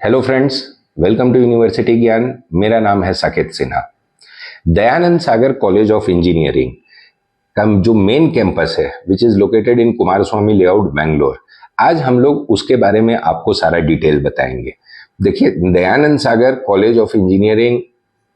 Hello friends, welcome to university Gyan. मेरा नाम है Saket Sinha. Dayanand Sagar college of engineering का जो मेन कैंपस है which is located in Kumaraswamy layout Bangalore, आज हम लोग उसके बारे में आपको सारा डिटेल बताएंगे। देखिए, Dayanand Sagar college of engineering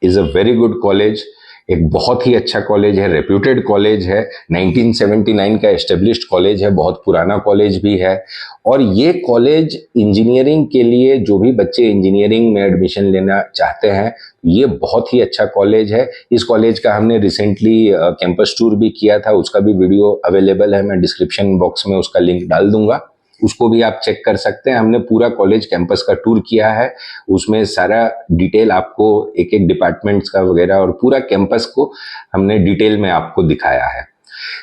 is a very good college. एक बहुत ही अच्छा कॉलेज है, रेप्यूटेड कॉलेज है, 1979 का एस्टेब्लिश्ड कॉलेज है, बहुत पुराना कॉलेज भी है। और ये कॉलेज इंजीनियरिंग के लिए, जो भी बच्चे इंजीनियरिंग में एडमिशन लेना चाहते हैं, ये बहुत ही अच्छा कॉलेज है। इस कॉलेज का हमने रिसेंटली कैंपस टूर भी किया था, उसका भी वीडियो अवेलेबल है। मैं डिस्क्रिप्शन बॉक्स में उसका लिंक डाल दूंगा, उसको भी आप चेक कर सकते हैं। हमने पूरा कॉलेज कैंपस का टूर किया है, उसमें सारा डिटेल आपको एक एक डिपार्टमेंट्स का वगैरह और पूरा कैंपस को हमने डिटेल में आपको दिखाया है।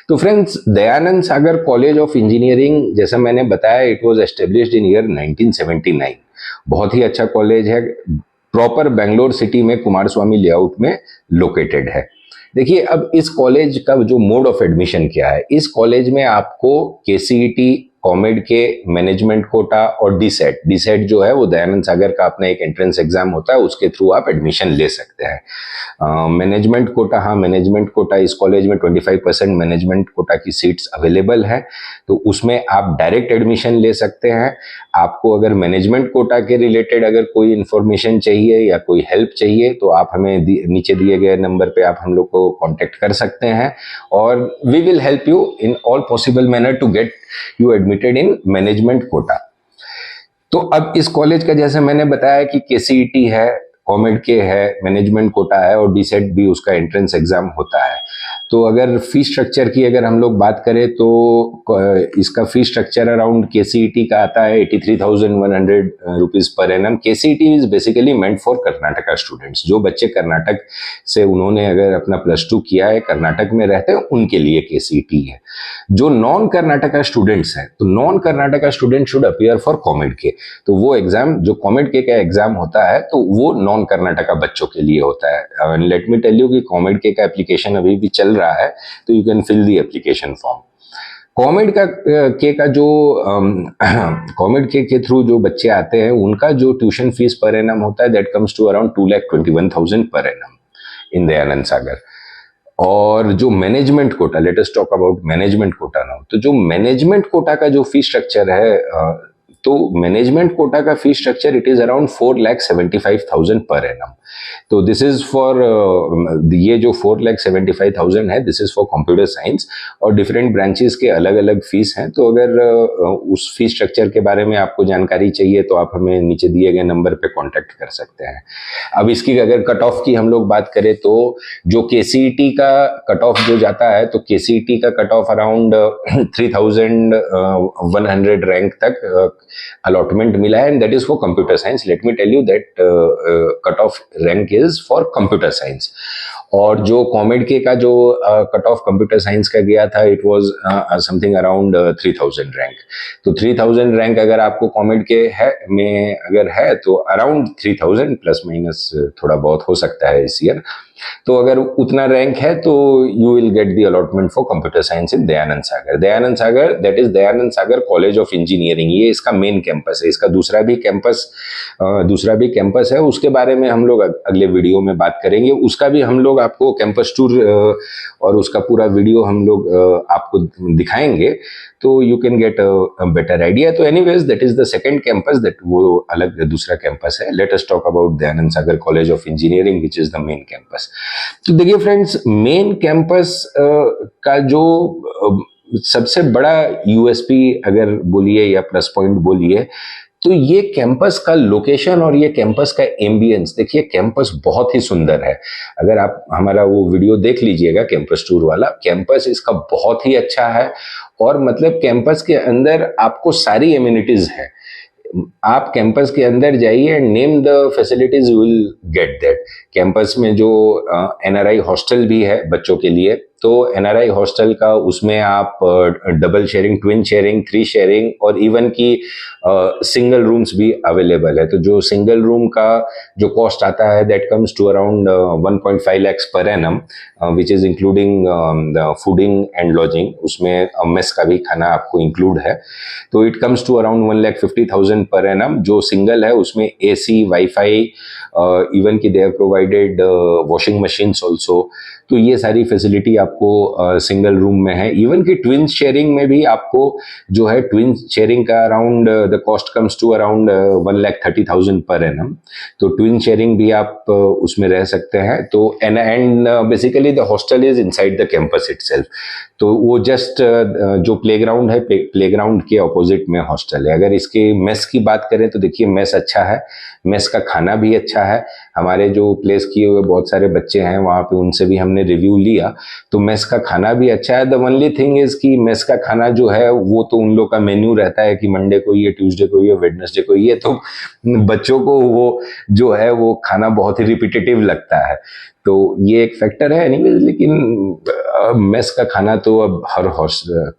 तो friends, Dayanand Sagar college of engineering, जैसा मैंने बताया, it was established in year 1979। बहुत ही अच्छा कॉलेज है, प्रॉपर बेंगलोर सिटी में कुमारस्वामी लेआउट में लोकेटेड है। देखिए, अब इस कॉलेज का जो मोड ऑफ एडमिशन क्या है, इस कॉलेज में आपको केसीईटी, कॉमेड के मैनेजमेंट कोटा और डीसेट जो है वो दयानंद सागर का अपना एक एंट्रेंस एग्जाम होता है, उसके थ्रू आप एडमिशन ले सकते हैं। मैनेजमेंट कोटा, हाँ, मैनेजमेंट कोटा, इस कॉलेज में 25% मैनेजमेंट कोटा की सीट्स अवेलेबल है, तो उसमें आप डायरेक्ट एडमिशन ले सकते हैं। आपको अगर मैनेजमेंट कोटा के रिलेटेड अगर कोई इन्फॉर्मेशन चाहिए या कोई हेल्प चाहिए तो आप हमें नीचे दिए गए नंबर पे आप हम लोग को कांटेक्ट कर सकते हैं, और we will help you in all possible manner to get you admitted in management quota. तो अब इस कॉलेज का, जैसे मैंने बताया कि केसीईटी है, कॉमेड के है, मैनेजमेंट कोटा है और डीसेट भी उसका एंट्रेंस एग्जाम होता है। तो अगर फीस स्ट्रक्चर की अगर हम लोग बात करें तो इसका फीस स्ट्रक्चर अराउंड केसीईटी का आता है 83,100 rupees per annum. KCET is basically meant for Karnataka students. जो बच्चे कर्नाटक से उन्होंने अगर अपना +2 किया है, कर्नाटक में रहते हैं, उनके लिए केसीईटी है। जो नॉन कर्नाटका स्टूडेंट्स हैं, तो non Karnataka student should appear for COMEDK. तो वो एग्जाम, जो कॉमेड के का एग्जाम होता है, तो वो नॉन कर्नाटका बच्चों के लिए होता है। लेट मी टेल यू कि कॉमेड के का एप्लीकेशन अभी भी चल रहा है, तो you can fill the application form. COMEDK का जो कॉमेड के थ्रू जो बच्चे आते हैं, उनका जो ट्यूशन फीस पर एनम होता है, that comes to around 2,21,000 per annum इन दयानंद सागर। और जो management quota, late us talk about management quota now. तो जो मैनेजमेंट कोटा का जो फीस स्ट्रक्चर है, तो मैनेजमेंट कोटा का fees structure it is around 4,75,000 per annum. तो दिस इज फॉर, ये जो 4,75,000 है, this is for computer science, और डिफरेंट ब्रांचेस के अलग अलग फीस हैं। तो अगर उस फीस स्ट्रक्चर के बारे में आपको जानकारी चाहिए तो आप हमें नीचे दिए गए नंबर पे कांटेक्ट कर सकते हैं। अब इसकी अगर कट ऑफ की हम लोग बात करें तो जो केसीईटी का कट ऑफ जो जाता है, तो केसीईटी का कट ऑफ अराउंड 3,100 रैंक तक अलॉटमेंट मिला है, and that is for computer science. Let me tell you that cut off rank is for computer science. और जो कॉमेड के का जो कट ऑफ कंप्यूटर साइंस का गया था, it was something around 3,000 rank. तो 3,000 रैंक अगर आपको कॉमेड के है में अगर है तो अराउंड 3,000 प्लस माइनस थोड़ा बहुत हो सकता है इस ईयर। तो अगर उतना रैंक है तो you will get the allotment for computer science in Dayanand Sagar. Dayanand Sagar, that is Dayanand Sagar college of engineering, ये इसका मेन कैंपस है। इसका दूसरा भी कैंपस है, उसके बारे में हम लोग अगले वीडियो में बात करेंगे। उसका भी हम लोग आपको कैंपस टूर और उसका पूरा वीडियो हम लोग आपको दिखाएंगे, तो you can get a better idea. तो anyways, that is the second campus, that वो अलग दूसरा कैंपस है। Let us talk about Dayanand Sagar college of engineering which is the main campus. तो देखिए फ्रेंड्स, मेन कैंपस का जो सबसे बड़ा यूएसपी अगर बोलिए या प्लस पॉइंट बोलिए, तो ये कैंपस का लोकेशन और ये कैंपस का एम्बियंस। देखिए, कैंपस बहुत ही सुंदर है। अगर आप हमारा वो वीडियो देख लीजिएगा कैंपस टूर वाला, कैंपस इसका बहुत ही अच्छा है। और मतलब कैंपस के अंदर आपको सारी एम्यूनिटीज है। आप कैंपस के अंदर जाइए and name the facilities, you will get that. Campus में जो एनआरआई हॉस्टल भी है बच्चों के लिए, तो एनआरआई हॉस्टल का उसमें आप double sharing, twin sharing, 3 sharing और इवन की सिंगल रूम्स भी अवेलेबल है। तो जो सिंगल रूम का जो कॉस्ट आता है that comes to around 1.5 lakhs per annum, which is including fooding and lodging. उसमें मेस का भी खाना आपको इंक्लूड है। तो it comes to around 1,50,000 per annum. जो सिंगल है उसमें एसी, वाईफाई, इवन की they have provided washing machines also. तो ये सारी फैसिलिटी आपको सिंगल रूम में है। इवन की ट्विन शेयरिंग में भी आपको जो है ट्विन शेयरिंग का around the cost comes to around 1,30,000 per annum. तो ट्विन शेयरिंग भी आप उसमें रह सकते हैं। तो and basically the hostel is inside the campus itself. तो वो जस्ट जो प्लेग्राउंड है, प्लेग्राउंड के ऑपोजिट में हॉस्टल है। अगर इसके मेस की बात करें तो देखिए मेस अच्छा है, मेस का खाना भी अच्छा है। हमारे जो प्लेस किए हुए बहुत सारे बच्चे हैं वहाँ पे, उनसे भी हमने रिव्यू लिया, तो मेस का खाना भी अच्छा है। द ओनली थिंग इज कि मेस का खाना जो है वो तो उन लोग का मेन्यू रहता है कि मंडे को ये, ट्यूसडे को ये, वेडनेसडे को ये, तो बच्चों को वो जो है वो खाना बहुत ही रिपीटेटिव लगता है। तो ये एक फैक्टर है एनीवेज। लेकिन मेस का खाना तो अब हर हॉस्टल,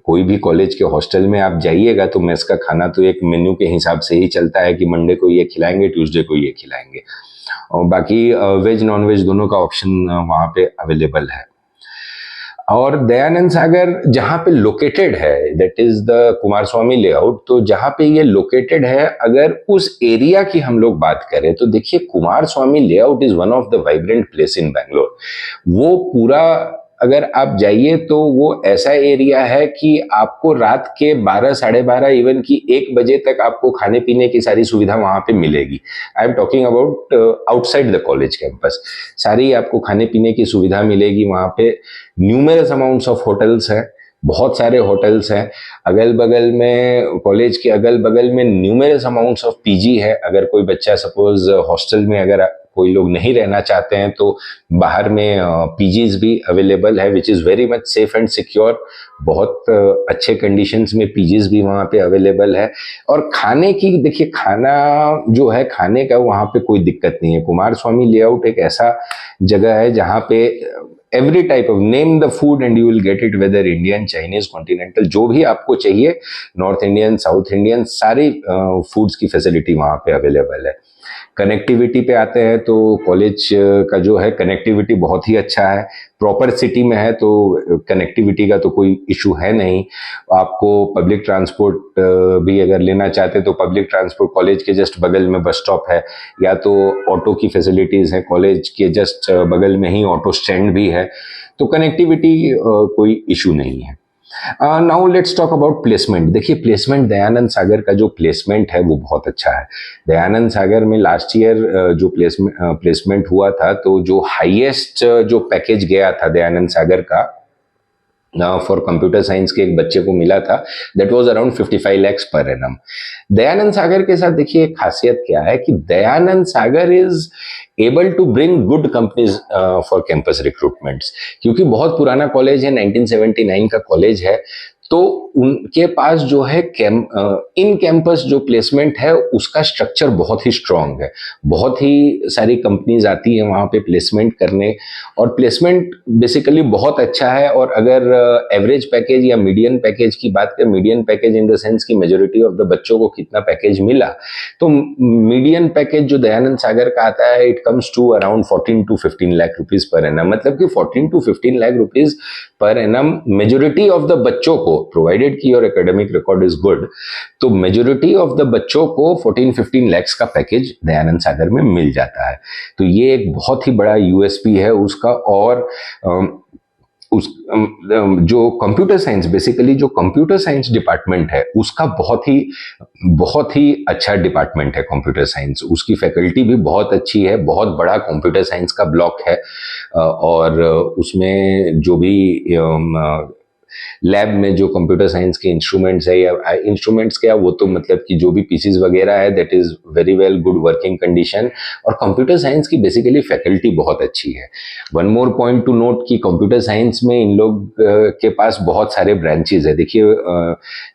कोई भी कॉलेज के हॉस्टल में आप जाइएगा तो मेस का खाना तो एक मेन्यू के हिसाब से ही चलता है कि मंडे को ये खिलाएंगे, ट्यूसडे को ये खिलाएंगे, और बाकी वेज नॉन वेज दोनों का ऑप्शन वहाँ पे अवेलेबल है। और दयानंद सागर जहाँ पे लोकेटेड है, that is the Kumaraswamy layout. तो जहाँ पे ये लोकेटेड है, अगर उस एरिया की हम लोग बात करें तो देखिए Kumaraswamy layout is one of the vibrant place in Bangalore. वो पूरा अगर आप जाइए तो वो ऐसा एरिया है कि आपको रात के 12, 12:30, इवन की 1 बजे तक आपको खाने पीने की सारी सुविधा वहां पे मिलेगी। I am talking about outside the college campus. सारी आपको खाने पीने की सुविधा मिलेगी वहां पे। न्यूमेरस अमाउंट्स ऑफ होटल्स हैं, बहुत सारे होटल्स हैं अगल बगल में। कॉलेज के अगल बगल में न्यूमेरस अमाउंट्स ऑफ पीजी है। अगर कोई बच्चा सपोज हॉस्टल में अगर कोई लोग नहीं रहना चाहते हैं तो बाहर में पीजीज भी अवेलेबल है, which is very much safe and secure. बहुत अच्छे कंडीशंस में पीजीज भी वहाँ पे अवेलेबल है। और खाने की देखिए, खाना जो है, खाने का वहाँ पे कोई दिक्कत नहीं है। कुमारस्वामी लेआउट एक ऐसा जगह है जहाँ पे every type of, name the food and you will get it, whether Indian, Chinese, continental, जो भी आपको चाहिए, नॉर्थ इंडियन, साउथ इंडियन, सारी फूड्स की फैसिलिटी वहाँ पे अवेलेबल है। कनेक्टिविटी पे आते हैं तो कॉलेज का जो है कनेक्टिविटी बहुत ही अच्छा है। प्रॉपर सिटी में है तो कनेक्टिविटी का तो कोई इशू है नहीं। आपको पब्लिक ट्रांसपोर्ट भी अगर लेना चाहते तो पब्लिक ट्रांसपोर्ट कॉलेज के जस्ट बगल में बस स्टॉप है, या तो ऑटो की फैसिलिटीज है। कॉलेज के जस्ट बगल में ही ऑटो स्टैंड भी है। तो कनेक्टिविटी कोई इशू नहीं है। Now let's talk about placement. देखिए प्लेसमेंट, दयानंद सागर का जो प्लेसमेंट है वो बहुत अच्छा है। दयानंद सागर में लास्ट ईयर जो प्लेसमेंट हुआ था, तो जो हाईएस्ट जो पैकेज गया था दयानंद सागर का फॉर कंप्यूटर साइंस के एक बच्चे को मिला था, that was around 55 lakhs per annum. Dayanand Sagar के साथ देखिए एक खासियत क्या है कि Dayanand Sagar is able to bring good companies for campus recruitments. क्योंकि बहुत पुराना कॉलेज है, 1979 का कॉलेज है, तो उनके पास जो है इन कैंपस जो प्लेसमेंट है उसका स्ट्रक्चर बहुत ही स्ट्रांग है। बहुत ही सारी कंपनीज आती है वहाँ पे प्लेसमेंट करने, और प्लेसमेंट बेसिकली बहुत अच्छा है। और अगर एवरेज पैकेज या मीडियन पैकेज की बात करें, median package in the sense की मेजोरिटी ऑफ द बच्चों को कितना पैकेज मिला, तो मीडियन पैकेज जो दयानंद सागर का आता है, it comes to around 14 to 15 lakh rupees per annum. मतलब कि 14 to 15 lakh rupees per annum majority of the बच्चों को, प्रोवाइडेड की your academic record is good, तो मेजोरिटी ऑफ द बच्चों को 14-15 lakhs का पैकेज दयानंद सागर में मिल जाता है। तो ये एक बहुत ही बड़ा यूएसपी है उसका। और जो कंप्यूटर साइंस, बेसिकली जो कंप्यूटर साइंस डिपार्टमेंट है उसका बहुत ही अच्छा डिपार्टमेंट है कंप्यूटर साइंस। उसकी फैकल्टी भी बहुत अच्छी है, बहुत बड़ा कंप्यूटर साइंस का ब्लॉक है। और उसमें जो भी लैब में जो कंप्यूटर साइंस के इंस्ट्रूमेंट्स है या इंस्ट्रूमेंट्स क्या, वो तो मतलब कि जो भी पीसीज वगैरह है that is very well good working condition. और कंप्यूटर साइंस की बेसिकली फैकल्टी बहुत अच्छी है। One more point two note कि कंप्यूटर साइंस में इन लोग के पास बहुत सारे ब्रांचेज है। देखिए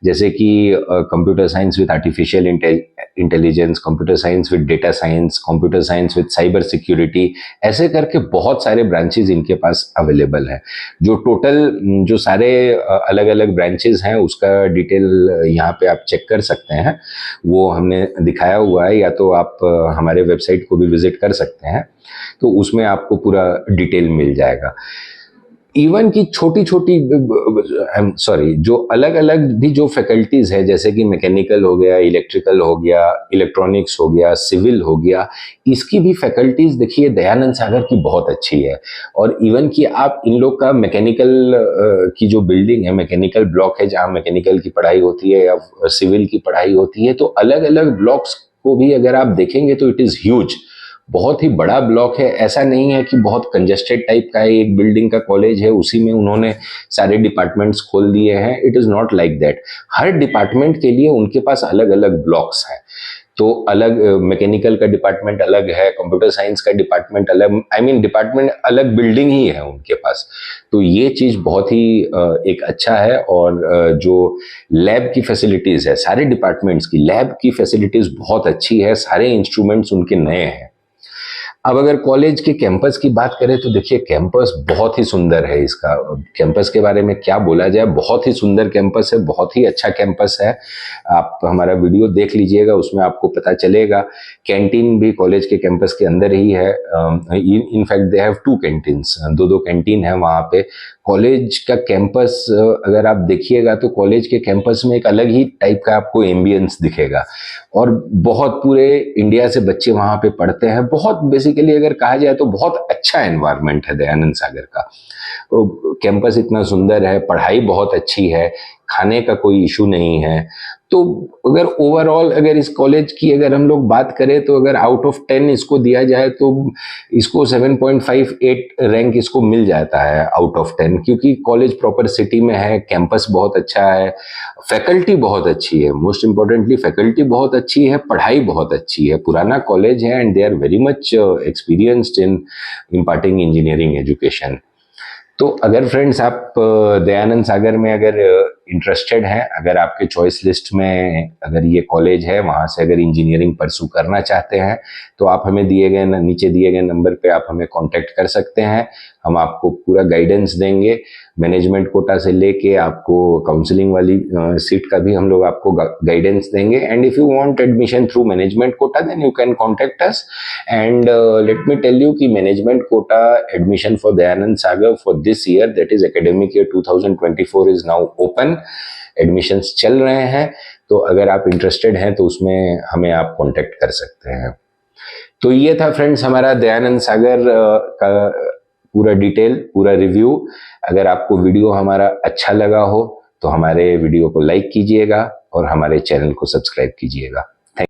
जैसे कि computer science with artificial intelligence, computer science with data science, computer science with cyber security, ऐसे करके बहुत सारे ब्रांचेज इनके पास अवेलेबल है। जो टोटल जो सारे अलग अलग ब्रांचेज हैं उसका डिटेल यहाँ पे आप चेक कर सकते हैं, वो हमने दिखाया हुआ है, या तो आप हमारे वेबसाइट को भी विजिट कर सकते हैं, तो उसमें आपको पूरा डिटेल मिल जाएगा। इवन की छोटी छोटी जो अलग अलग भी जो फैकल्टीज है, जैसे कि मैकेनिकल हो गया, इलेक्ट्रिकल हो गया, इलेक्ट्रॉनिक्स हो गया, सिविल हो गया, इसकी भी फैकल्टीज देखिए दयानंद सागर की बहुत अच्छी है। और इवन कि आप इन लोग का मैकेनिकल की जो बिल्डिंग है, मैकेनिकल ब्लॉक है जहाँ मैकेनिकल की पढ़ाई होती है या सिविल की पढ़ाई होती है, तो अलग अलग ब्लॉक्स को भी अगर आप देखेंगे तो इट इज ह्यूज, बहुत ही बड़ा ब्लॉक है। ऐसा नहीं है कि बहुत कंजेस्टेड टाइप का है, एक बिल्डिंग का कॉलेज है उसी में उन्होंने सारे डिपार्टमेंट्स खोल दिए हैं। It is not like that. Her department के लिए उनके पास अलग अलग ब्लॉक्स हैं। तो अलग मैकेनिकल का डिपार्टमेंट अलग है, कंप्यूटर साइंस का डिपार्टमेंट अलग, डिपार्टमेंट अलग बिल्डिंग ही है उनके पास। तो ये चीज बहुत ही एक अच्छा है। और जो लैब की फैसिलिटीज है, सारे डिपार्टमेंट्स की लैब की फैसिलिटीज बहुत अच्छी है, सारे इंस्ट्रूमेंट्स उनके नए हैं। अब अगर कॉलेज के कैंपस की बात करें तो देखिए कैंपस बहुत ही सुंदर है। इसका कैंपस के बारे में क्या बोला जाए, बहुत ही सुंदर कैंपस है, बहुत ही अच्छा कैंपस है। आप हमारा वीडियो देख लीजिएगा, उसमें आपको पता चलेगा। कैंटीन भी कॉलेज के कैंपस के अंदर ही है। इनफैक्ट दे हैव 2 कैंटीन्स, दो कैंटीन है वहाँ पे। कॉलेज का कैंपस अगर आप देखिएगा तो कॉलेज के कैंपस में एक अलग ही टाइप का आपको एम्बियंस दिखेगा। और बहुत पूरे इंडिया से बच्चे वहाँ पे पढ़ते हैं। बहुत बेसिकली अगर कहा जाए तो बहुत अच्छा एनवायरनमेंट है दयानंद सागर का। तो कैंपस इतना सुंदर है, पढ़ाई बहुत अच्छी है, खाने का कोई इशू नहीं है। तो अगर ओवरऑल अगर इस कॉलेज की अगर हम लोग बात करें तो अगर आउट ऑफ 10 इसको दिया जाए तो इसको 7.58 रैंक इसको मिल जाता है आउट ऑफ 10, क्योंकि कॉलेज प्रॉपर सिटी में है, कैंपस बहुत अच्छा है, फैकल्टी बहुत अच्छी है, मोस्ट इंपॉर्टेंटली फैकल्टी बहुत अच्छी है, पढ़ाई बहुत अच्छी है, पुराना कॉलेज है and they are very much experienced in imparting engineering education. तो अगर फ्रेंड्स आप दयानंद सागर में अगर इंटरेस्टेड हैं, अगर आपके चॉइस लिस्ट में अगर ये कॉलेज है, वहाँ से अगर इंजीनियरिंग परसू करना चाहते हैं तो आप हमें नीचे दिए गए नंबर पे आप हमें कांटेक्ट कर सकते हैं। हम आपको पूरा गाइडेंस देंगे, मैनेजमेंट कोटा से लेके आपको काउंसलिंग वाली सीट का भी हम लोग आपको गाइडेंस देंगे। And if you want admission through management quota then you can contact us. And let me tell you कि management quota admission for Dayanand Sagar for this year, that is academic year 2024 is now open. Admissions चल रहे हैं, तो अगर आप interested हैं तो उसमें हमें आप कांटेक्ट कर सकते हैं। तो ये था फ्रेंड्स हमारा दयानंद सागर का पूरा डिटेल, पूरा रिव्यू। अगर आपको वीडियो हमारा अच्छा लगा हो तो हमारे वीडियो को लाइक कीजिएगा और हमारे चैनल को सब्सक्राइब कीजिएगा।